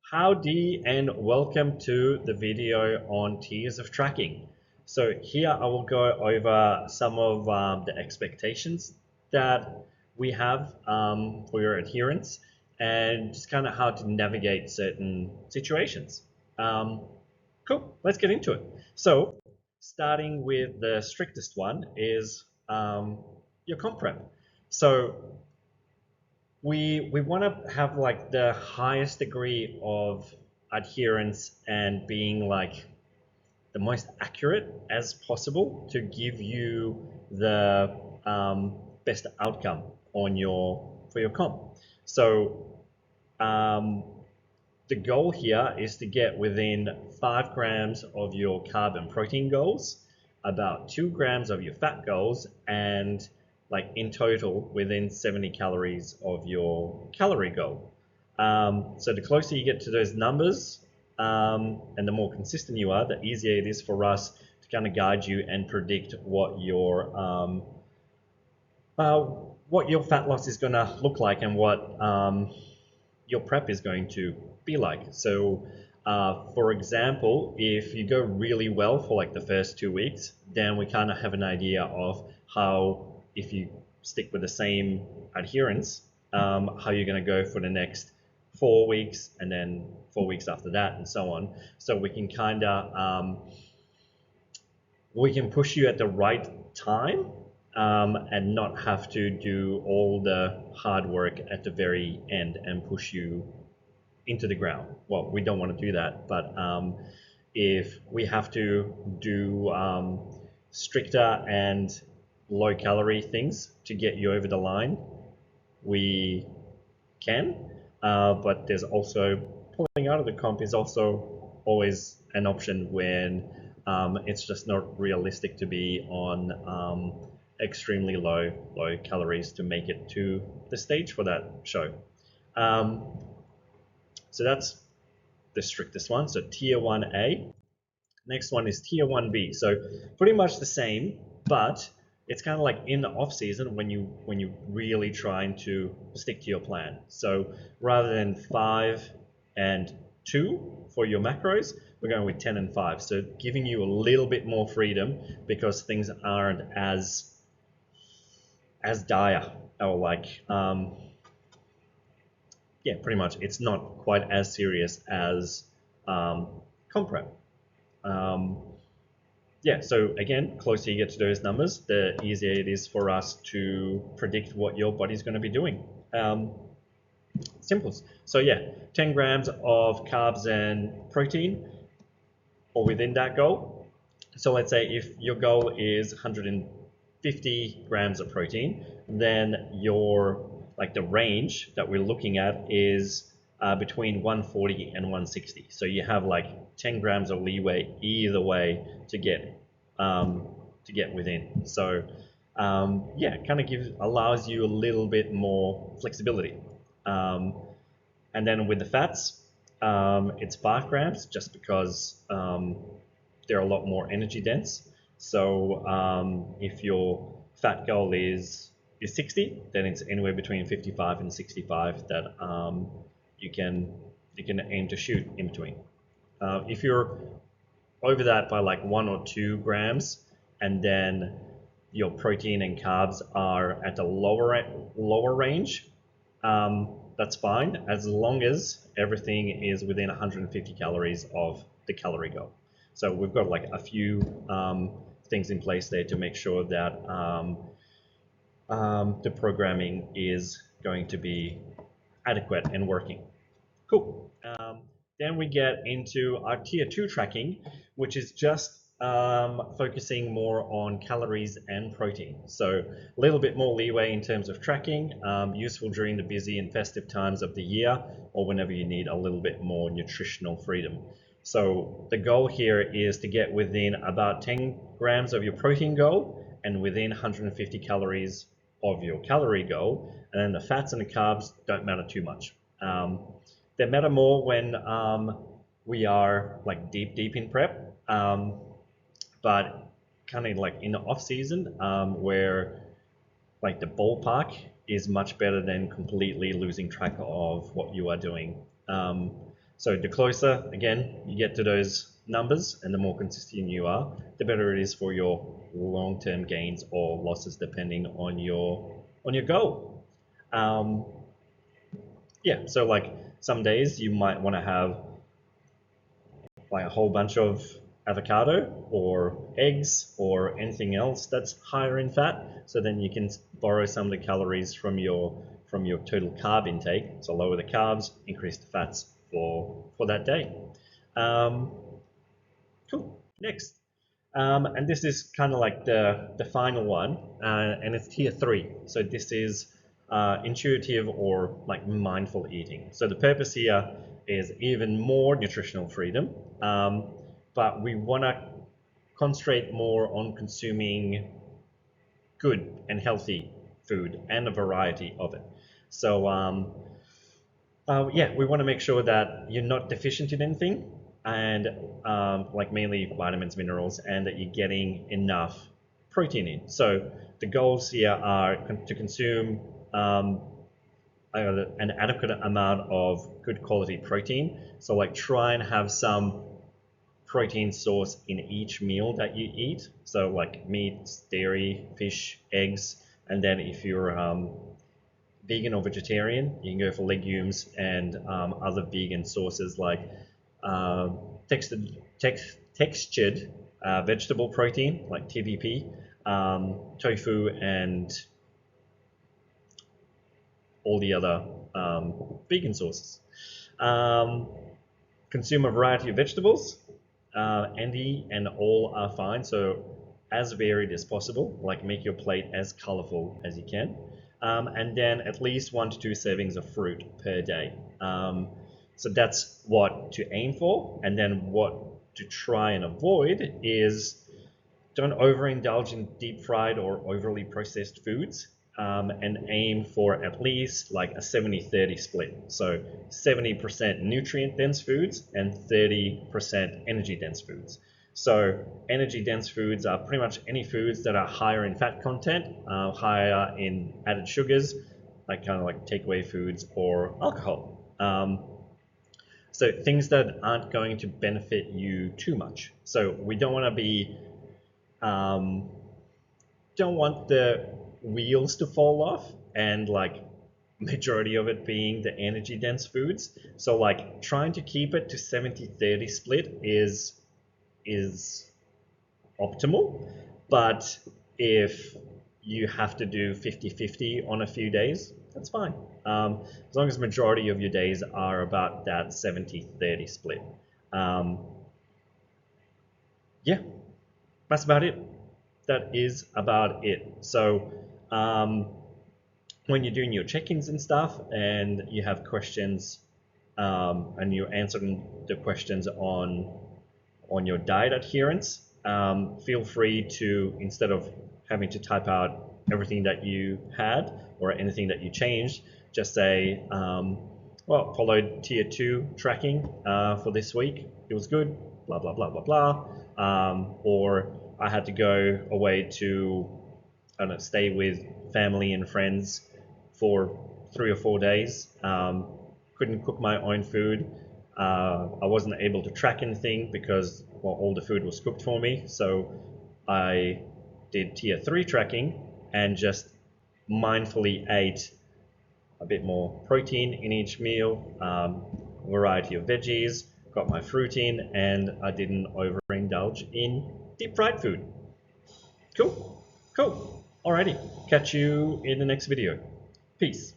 Howdy and welcome to the video on tiers of tracking. So here I will go over some of the expectations that we have for your adherence and just kind of how to navigate certain situations. Um, cool, let's get into it. So starting with the strictest one is your comp prep. So we want to have like the highest degree of adherence and being like the most accurate as possible to give you the best outcome on your for your comp. So um, the goal here is to get within 5 grams of your carb and protein goals, about 2 grams of your fat goals, and like in total within 70 calories of your calorie goal. So the closer you get to those numbers and the more consistent you are, the easier it is for us to kind of guide you and predict uh, what your fat loss is going to look like and what your prep is going to be like. So, for example, if you go really well for like the first 2 weeks, then we kind of have an idea of how, if you stick with the same adherence, how you're going to go for the next 4 weeks and then 4 weeks after that and so on. So we can kind of we can push you at the right time and not have to do all the hard work at the very end and push you into the ground. Well, we don't want to do that, but if we have to do stricter and low calorie things to get you over the line, we can. But there's also pulling out of the comp is also always an option when it's just not realistic to be on extremely low calories to make it to the stage for that show. So that's the strictest one. So tier 1A. Next one is tier 1B. So pretty much the same, but it's kind of like in the off season when you really trying to stick to your plan. So rather than 5 and 2 for your macros, we're going with 10 and 5. So giving you a little bit more freedom because things aren't as dire or like yeah, pretty much it's not quite as serious as comp prep. Yeah, so again, closer you get to those numbers, the easier it is for us to predict what your body's going to be doing. Simples. So yeah, 10 grams of carbs and protein or within that goal. So let's say if your goal is 150 grams of protein, then your like the range that we're looking at is between 140 and 160. So you have like 10 grams of leeway either way to get within. So yeah, it kind of allows you a little bit more flexibility. And then with the fats, it's 5 grams just because they're a lot more energy dense. So if your fat goal is 60, then it's anywhere between 55 and 65 that you can aim to shoot in between. If you're over that by like 1 or 2 grams, and then your protein and carbs are at a lower range, that's fine as long as everything is within 150 calories of the calorie goal. So we've got like a few things in place there to make sure that the programming is going to be adequate and working. Cool. Then we get into our tier 2 tracking, which is just focusing more on calories and protein. So a little bit more leeway in terms of tracking, useful during the busy and festive times of the year or whenever you need a little bit more nutritional freedom. So the goal here is to get within about 10 grams of your protein goal and within 150 calories of your calorie goal. And then the fats and the carbs don't matter too much. They matter more when we are like deep in prep, but kind of like in the off season where like the ballpark is much better than completely losing track of what you are doing. So the closer, again, you get to those numbers and the more consistent you are, the better it is for your long-term gains or losses depending on your goal. Um, yeah, so like some days you might want to have like a whole bunch of avocado or eggs or anything else that's higher in fat. So then you can borrow some of the calories from your total carb intake. So lower the carbs, increase the fats for that day. Um, cool. Next. And this is kind of like the final one, and it's tier 3. So this is intuitive or like mindful eating. So the purpose here is even more nutritional freedom, but we want to concentrate more on consuming good and healthy food and a variety of it. So yeah, we want to make sure that you're not deficient in anything, and like mainly vitamins, minerals, and that you're getting enough protein in. So the goals here are to consume an adequate amount of good quality protein. So like try and have some protein source in each meal that you eat. So like meat, dairy, fish, eggs, and then if you're vegan or vegetarian, you can go for legumes and other vegan sources like uh, textured vegetable protein like TVP, tofu, and all the other vegan sources. Um, Consume a variety of vegetables. Any and all are fine. So as varied as possible, like make your plate as colorful as you can. And then at least 1 to 2 servings of fruit per day. So that's what to aim for. And then what to try and avoid is don't overindulge in deep fried or overly processed foods, and aim for at least like a 70-30 split. So 70% nutrient dense foods and 30% energy dense foods. So energy dense foods are pretty much any foods that are higher in fat content, higher in added sugars, like kind of like takeaway foods or alcohol. So things that aren't going to benefit you too much. So we don't want to be um, don't want the wheels to fall off and like majority of it being the energy dense foods. So like trying to keep it to 70-30 split is optimal. But if you have to do 50-50 on a few days, that's fine. As long as majority of your days are about that 70-30 split. Um, yeah, that's about it. That is about it. So when you're doing your check-ins and stuff and you have questions, and you're answering the questions on your diet adherence, feel free to, instead of having to type out everything that you had or anything that you changed, just say, well, followed tier 2 tracking for this week. It was good, blah, blah, blah, blah, blah. Or I had to go away to, I don't know, stay with family and friends for 3 or 4 days. Couldn't cook my own food. I wasn't able to track anything because, well, all the food was cooked for me. So I did tier 3 tracking and just mindfully ate a bit more protein in each meal, variety of veggies, got my fruit in, and I didn't overindulge in deep fried food. Cool, cool. Alrighty, catch you in the next video. Peace.